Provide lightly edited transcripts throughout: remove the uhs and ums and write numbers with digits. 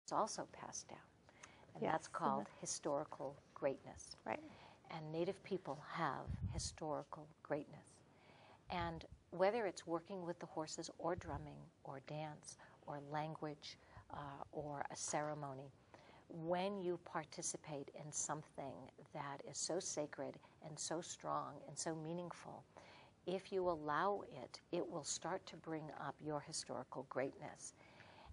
is also passed down. And Yes, that's called historical greatness. Right. And Native people have historical greatness. And whether it's working with the horses or drumming or dance or language or a ceremony, when you participate in something that is so sacred and so strong and so meaningful, if you allow it, it will start to bring up your historical greatness.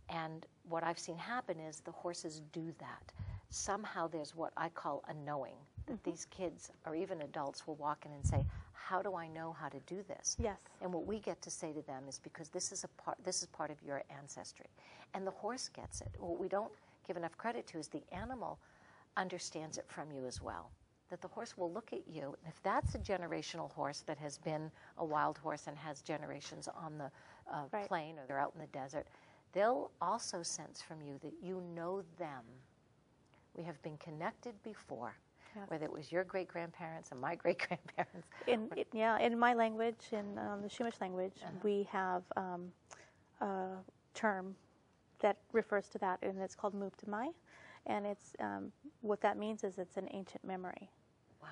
And what I've seen happen is the horses do that. Somehow there's what I call a knowing, that these kids or even adults will walk in and say, how do I know how to do this? Yes. And what we get to say to them is, because this is part of your ancestry. And the horse gets it. What we don't give enough credit to is the animal understands it from you as well. That the horse will look at you, and if that's a generational horse that has been a wild horse and has generations on the plain, or they're out in the desert, they'll also sense from you that you know them. We have been connected before, whether it was your great-grandparents and my great-grandparents. In my language, in the Chumash language, we have a term that refers to that, and it's called muptamai. And it's what that means is it's an ancient memory. Wow.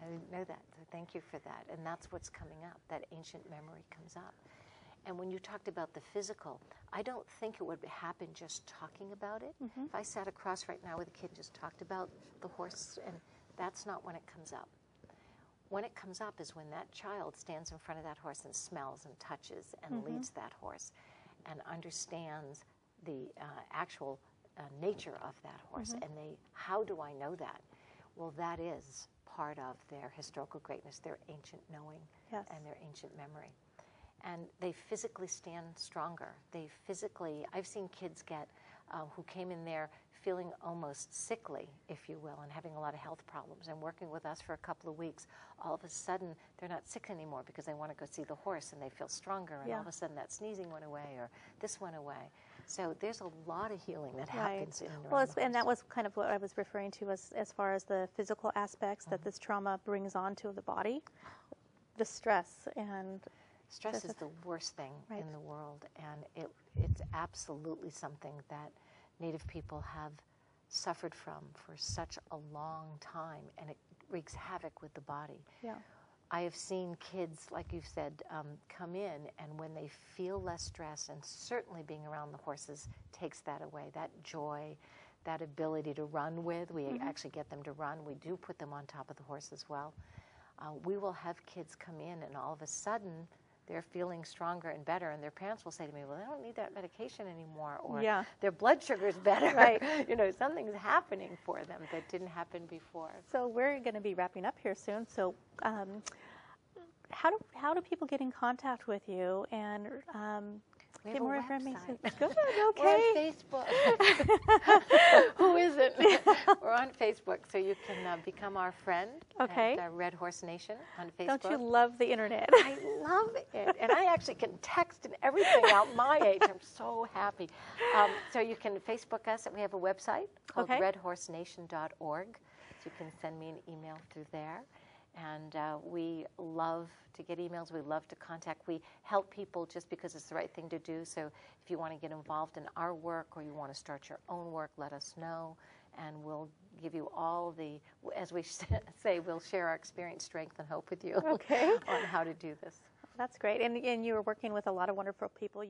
I didn't know that, so thank you for that. And that's what's coming up, that ancient memory comes up. And when you talked about the physical, I don't think it would happen just talking about it. If I sat across right now with a kid and just talked about the horse, and that's not when it comes up. When it comes up is when that child stands in front of that horse and smells and touches and leads that horse and understands the actual nature of that horse. And how do I know that? Well, that is part of their historical greatness, their ancient knowing and their ancient memory. And they physically stand stronger. I've seen kids who came in there feeling almost sickly, if you will, and having a lot of health problems, and working with us for a couple of weeks, all of a sudden they're not sick anymore because they want to go see the horse and they feel stronger, and all of a sudden that sneezing went away or this went away. So there's a lot of healing that happens in the horse. And that was kind of what I was referring to as far as the physical aspects that this trauma brings onto the body, the stress and... Stress is the worst thing in the world, and it's absolutely something that Native people have suffered from for such a long time, and it wreaks havoc with the body. Yeah. I have seen kids, like you said, come in, and when they feel less stress, and certainly being around the horses takes that away, that joy, that ability to run with. We actually get them to run. We do put them on top of the horse as well. We will have kids come in, and all of a sudden, they're feeling stronger and better, and their parents will say to me, well, they don't need that medication anymore, or their blood sugar's better. Right. You know, something's happening for them that didn't happen before. So we're going to be wrapping up here soon. So how do people get in contact with you and get more information? Good, okay. We're on Facebook. Who isn't? We're on Facebook, so you can become our friend at Red Horse Nation on Facebook. Don't you love the internet? I love it. And I actually can text and everything out my age. I'm so happy. So you can Facebook us. We have a website called redhorsenation.org. So you can send me an email through there. And we love to get emails. We love to contact. We help people just because it's the right thing to do. So if you want to get involved in our work or you want to start your own work, let us know. And we'll give you all the, as we say, we'll share our experience, strength, and hope with you on how to do this. That's great. And you were working with a lot of wonderful people.